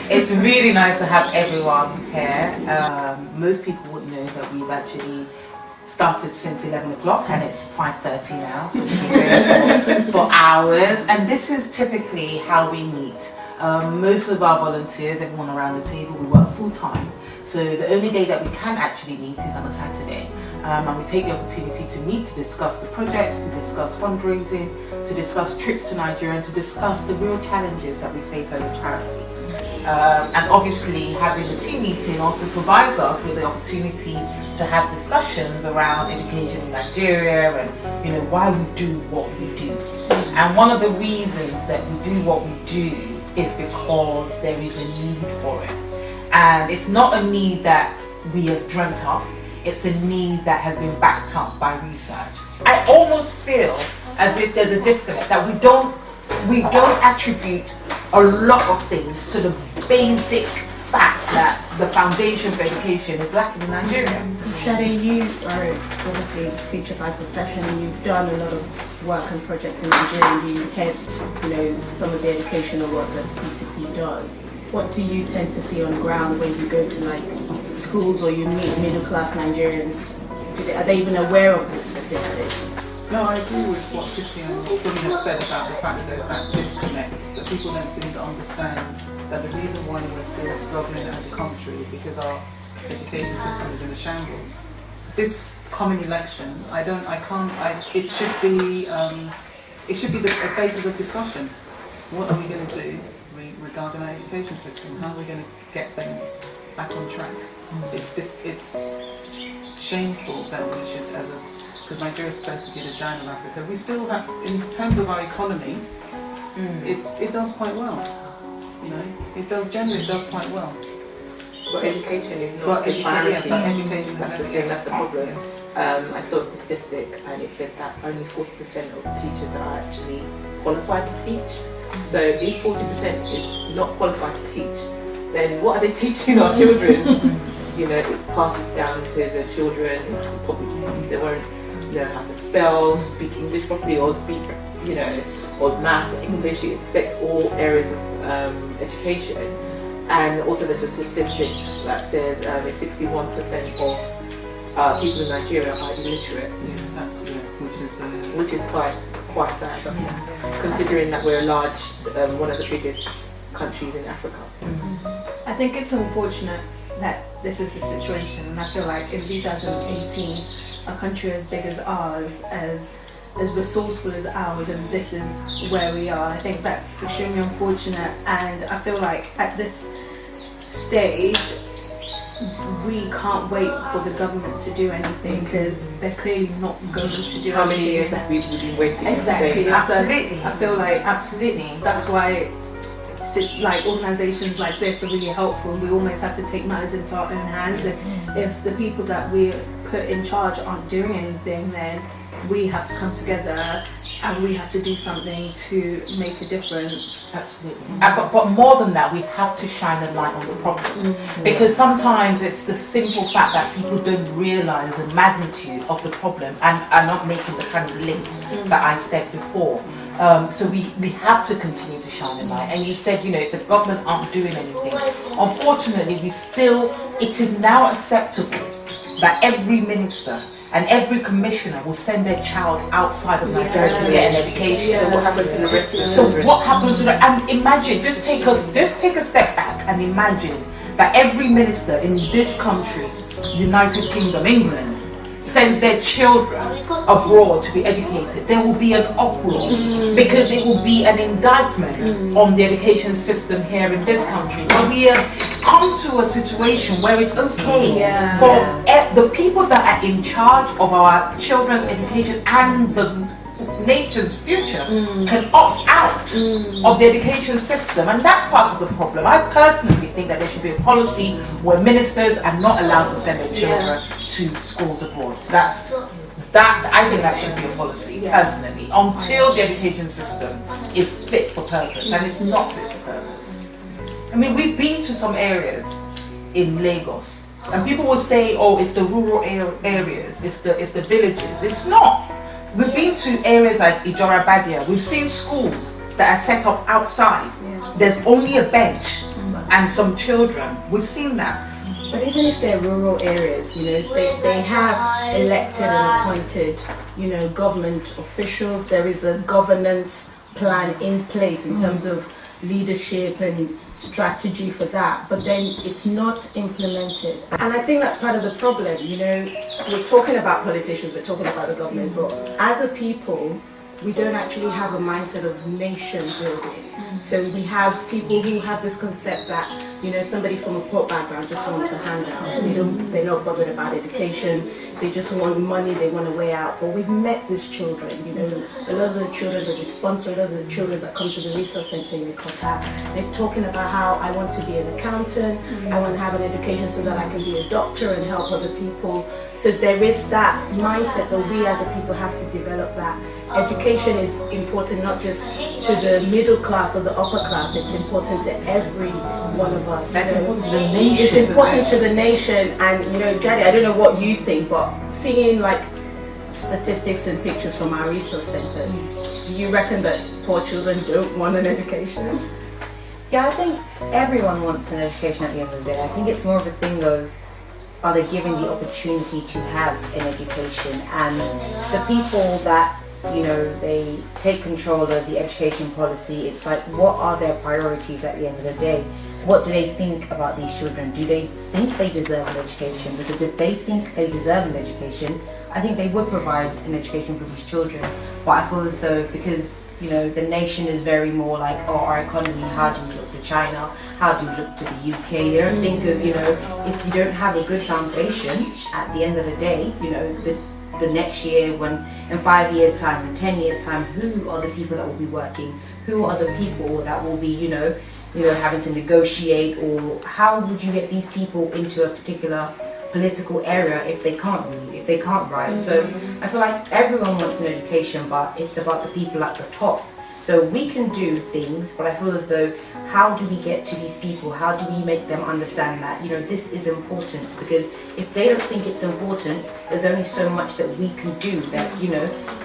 It's really nice to have everyone here. Most people would know that we've actually started since 11 o'clock and it's 5:30 now, so we've been going for hours. And this is typically how we meet. Most of our volunteers, everyone around the table, we work full time. So the only day that we can actually meet is on a Saturday. And we take the opportunity to meet, to discuss the projects, to discuss fundraising, to discuss trips to Nigeria, and to discuss the real challenges that we face as a charity. And obviously having the team meeting also provides us with the opportunity to have discussions around education in Nigeria and why we do what we do. And one of the reasons that we do what we do is because there is a need for it. And it's not a need that we have dreamt up, it's a need that has been backed up by research. I almost feel as if there's a disconnect, that we don't attribute a lot of things to the basic fact that the foundation for education is lacking in Nigeria. Shade, you are obviously a teacher by profession, and you've done a lot of work and projects in Nigeria, and you head, some of the educational work that P2P does. What do you tend to see on the ground when you go to schools or you meet middle class Nigerians? Are they even aware of the statistics? No, I agree with what Titi and Philly have said about the fact that there's that disconnect, that people don't seem to understand that the reason why we're still struggling as a country is because our education system is in a shambles. This coming election, it should be the basis of discussion. What are we going to do regarding our education system? How are we going to get things back on track? It's shameful that we should, because Nigeria is supposed to be the giant of Africa, we still have, in terms of our economy, it does quite well. It does quite well. But education is not a priority. Education that's the thing, that's the problem. I saw a statistic and it said that only 40% of teachers are actually qualified to teach. So if 40% is not qualified to teach, then what are they teaching our children? It passes down to the children, probably they won't know how to spell, speak English properly, or speak, or math, English. It affects all areas of education. And also there's a statistic that says 61% of people in Nigeria are illiterate. Which is quite sad, considering that we're one of the biggest countries in Africa. I think it's unfortunate that this is the situation, and I feel like in 2018, a country as big as ours, as resourceful as ours, and this is where we are. I think that's extremely unfortunate, and I feel like at this stage we can't wait for the government to do anything, because they're clearly not going to do anything. How many years have we been waiting? Exactly. Absolutely. I feel like absolutely. That's why organisations like this are really helpful. We almost have to take matters into our own hands, and if the people that we put in charge aren't doing anything, then we have to come together and we have to do something to make a difference. Absolutely. But more than that, we have to shine a light on the problem, because sometimes it's the simple fact that people don't realise the magnitude of the problem and are not making the kind of links that I said before. So we have to continue to shine a light. And you said, if the government aren't doing anything, unfortunately, it is now acceptable that every minister and every commissioner will send their child outside of Nigeria to get an education. So what happens to the rest of the So children? what happens to and imagine, just take a step back and imagine that every minister in this country, United Kingdom, England, sends their children abroad to be educated. There will be an uproar, because it will be an indictment on the education system here in this country. But we have come to a situation where it's okay for the people that are in charge of our children's education and the nation's future can opt out of the education system, and that's part of the problem. I personally think that there should be a policy where ministers are not allowed to send their children to schools abroad. I think that should be a policy, personally, until the education system is fit for purpose, and it's not fit for purpose. I mean, we've been to some areas in Lagos, and people will say, "Oh, it's the rural areas, it's the villages." It's not. We've been to areas like Ijora Badia. We've seen schools that are set up outside. There's only a bench and some children. We've seen that. But even if they're rural areas, they have elected and appointed, government officials. There is a governance plan in place in terms of leadership and strategy for that, but then it's not implemented. And I think that's part of the problem. We're talking about politicians, we're talking about the government, but as a people, we don't actually have a mindset of nation building. So we have people who have this concept that, somebody from a poor background just wants a handout. They're not bothered about education. They just want money, they want a way out. But we've met these children, a lot of the children that we sponsor, a lot of the children that come to the resource center in Kota, they're talking about how I want to be an accountant, I want to have an education so that I can be a doctor and help other people. So there is that mindset that we as a people have to develop that. Education is important not just to the middle class or the upper class, it's important to every one of us. That's important to the nation. It's important to the nation, and Jadi, I don't know what you think, but seeing like statistics and pictures from our resource center, do you reckon that poor children don't want an education? Yeah, I think everyone wants an education at the end of the day. I think it's more of a thing of, are they given the opportunity to have an education? And the people that they take control of the education policy, it's like, what are their priorities at the end of the day? What do they think about these children? Do they think they deserve an education? Because if they think they deserve an education, I think they would provide an education for these children. But I feel as though, because the nation is very more like, our economy, how do we look to China? How do we look to the UK? They don't think of, if you don't have a good foundation, at the end of the day, the next year, when in 5 years time, in 10 years time, who are the people that will be working? Who are the people that will be, having to negotiate? Or how would you get these people into a particular political area if they can't read, if they can't write? So I feel like everyone wants an education, but it's about the people at the top. So we can do things, but I feel as though, how do we get to these people? How do we make them understand that, this is important? Because if they don't think it's important, there's only so much that we can do. That,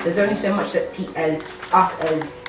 there's only so much that as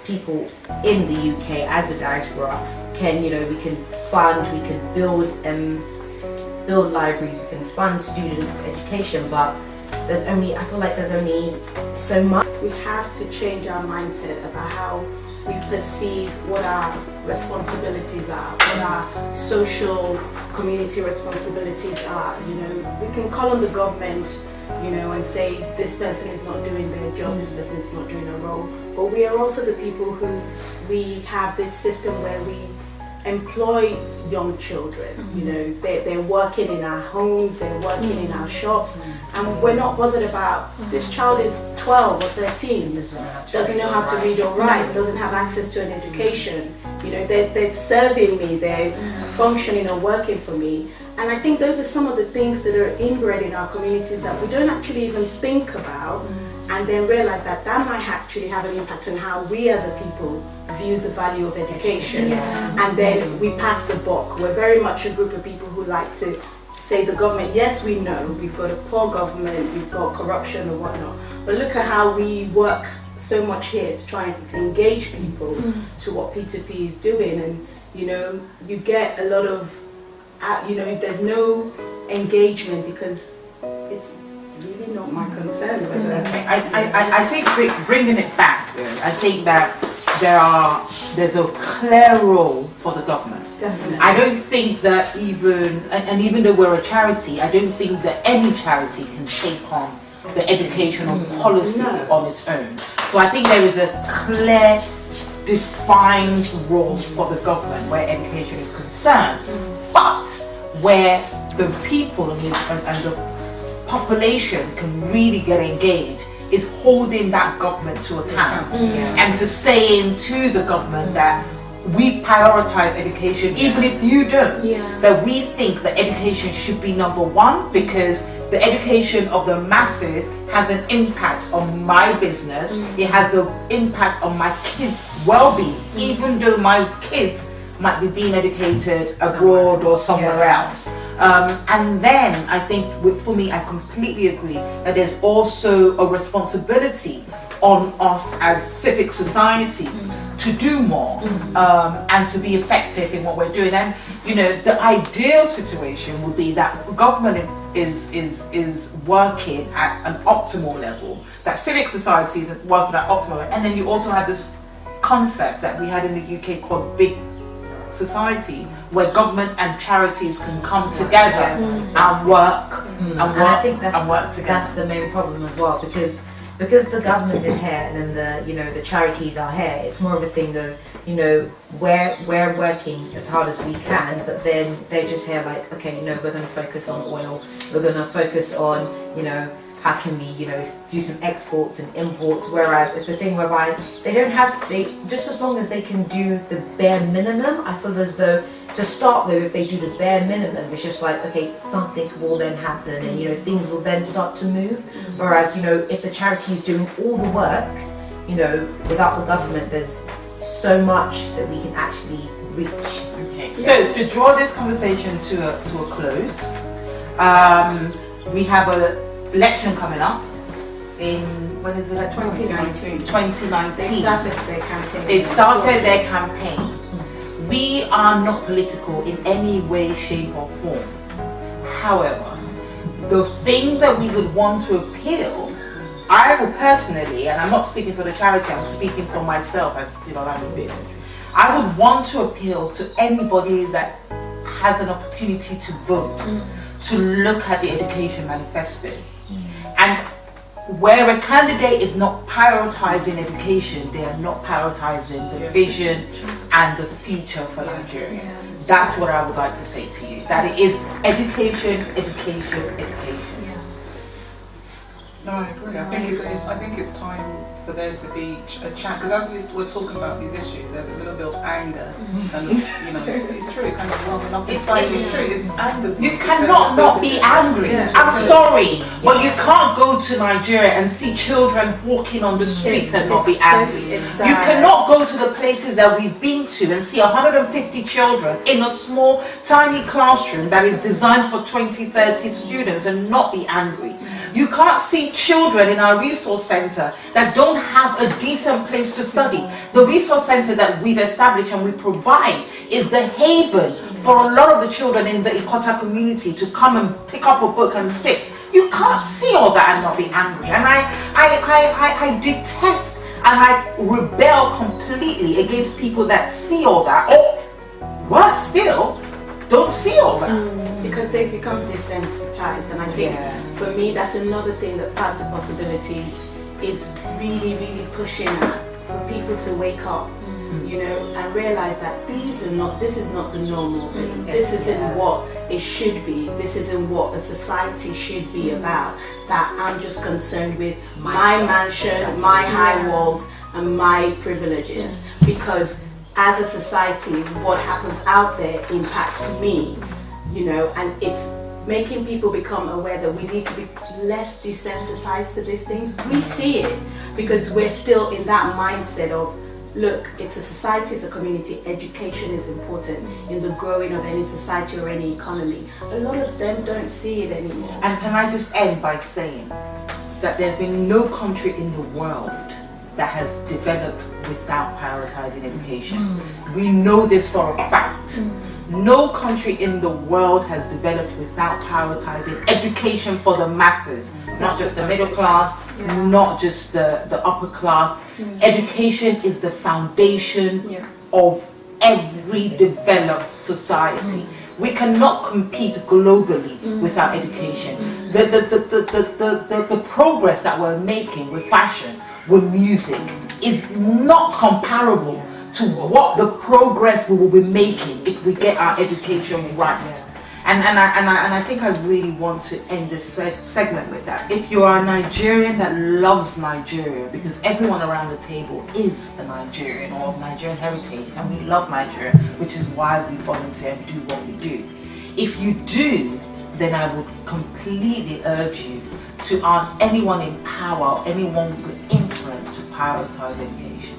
people in the UK, as the diaspora, can, we can fund, we can build libraries, we can fund students' education, but I feel like there's only so much. We have to change our mindset about how we perceive what our responsibilities are, what our social community responsibilities are. We can call on the government, and say this person is not doing their job, this person is not doing a role. But we are also the people who, we have this system where we employ young children. They're working in our homes, they're working in our shops, and we're not bothered about this child is 12 or 13, doesn't know how to read or write, doesn't have access to an education. They're serving me, they're functioning or working for me. And I think those are some of the things that are inbred in our communities that we don't actually even think about, and then realize that might actually have an impact on how we as a people view the value of education. And then we pass the buck. We're very much a group of people who like to say the government, yes, we know we've got a poor government, we've got corruption or whatnot, but look at how we work so much here to try and engage people to what P2P is doing. And you get a lot of there's no engagement because it's really not my concern whether I think bringing it back, I think that there's a clear role for the government. Definitely. I don't think that even though we're a charity, I don't think that any charity can take on the educational policy on its own. So I think there is a clear, defined role for the government where education is concerned, but where the people and the population can really get engaged is holding that government to account and to saying to the government that we prioritize education, even if you don't, that we think that education should be number one, because the education of the masses has an impact on my business, it has an impact on my kids' well-being, even though my kids might be being educated abroad or somewhere else. And then I think for me, I completely agree that there's also a responsibility on us as civic society to do more and to be effective in what we're doing. And you know, the ideal situation would be that government is working at an optimal level, that civic society is working at optimal level, and then you also have this concept that we had in the UK called big society, where government and charities can come together and work and I think and work together. that's the main problem as well, because the government is here and then the charities are here. It's more of a thing of, you know, we're working as hard as we can, but then they're just here like, okay, you know, we're going to focus on oil, we're going to focus on, you know, how can we, you know, do some exports and imports, whereas it's a thing whereby they just as long as they can do the bare minimum, I feel as though to start with, if they do the bare minimum, it's just like, okay, something will then happen and, you know, things will then start to move. Whereas, you know, if the charity is doing all the work, you know, without the government, there's so much that we can actually reach. Okay. So to draw this conversation to a close, we have a election coming up in, when is it? 2019. 2019. They started their campaign. They started their campaign. We are not political in any way, shape or form. However, the thing that we would want to appeal, I would personally, and I'm not speaking for the charity, I'm speaking for myself as Tibalami Bid, I would want to appeal to anybody that has an opportunity to vote, to look at the education manifesto. And where a candidate is not prioritizing education, they are not prioritizing the vision and the future for Nigeria. That's what I would like to say to you. That it is education, education, education. No, I agree. I think it's time for there to be a chat, because as we're talking about these issues, there's a little bit of anger, and you know, it's true, kind of warming up inside. It's true. It's anger. You cannot not be angry. I'm sorry, but you can't go to Nigeria and see children walking on the streets and not be angry. You cannot go to the places that we've been to and see 150 children in a small, tiny classroom that is designed for 20, 30 students and not be angry. You can't see children in our resource center that don't have a decent place to study. The resource center that we've established and we provide is the haven for a lot of the children in the Ikota community to come and pick up a book and sit. You can't see all that and not be angry. And I detest and I rebel completely against people that see all that, or worse still, don't see all that. Because they become desensitized, and I think for me that's another thing that Path to Possibilities is really, really pushing at, for people to wake up, you know, and realize that this is not the normal thing. This isn't what it should be. This isn't what a society should be about. That I'm just concerned with my mansion, my high walls, and my privileges. Because as a society, what happens out there impacts me. You know, and it's making people become aware that we need to be less desensitized to these things. We see it because we're still in that mindset of, look, it's a society, it's a community, education is important in the growing of any society or any economy. A lot of them don't see it anymore. And can I just end by saying that there's been no country in the world that has developed without prioritizing education. We know this for a fact. No country in the world has developed without prioritizing education for the masses, not just the middle class, not just the upper class. Education is the foundation of every developed society. We cannot compete globally without education. The progress that we're making with fashion, with music, is not comparable to what the progress we will be making if we get our education right. And I think I really want to end this segment with that. If you are a Nigerian that loves Nigeria, because everyone around the table is a Nigerian or of Nigerian heritage, and we love Nigeria, which is why we volunteer and do what we do. If you do, then I would completely urge you to ask anyone in power, anyone with influence, to prioritize education.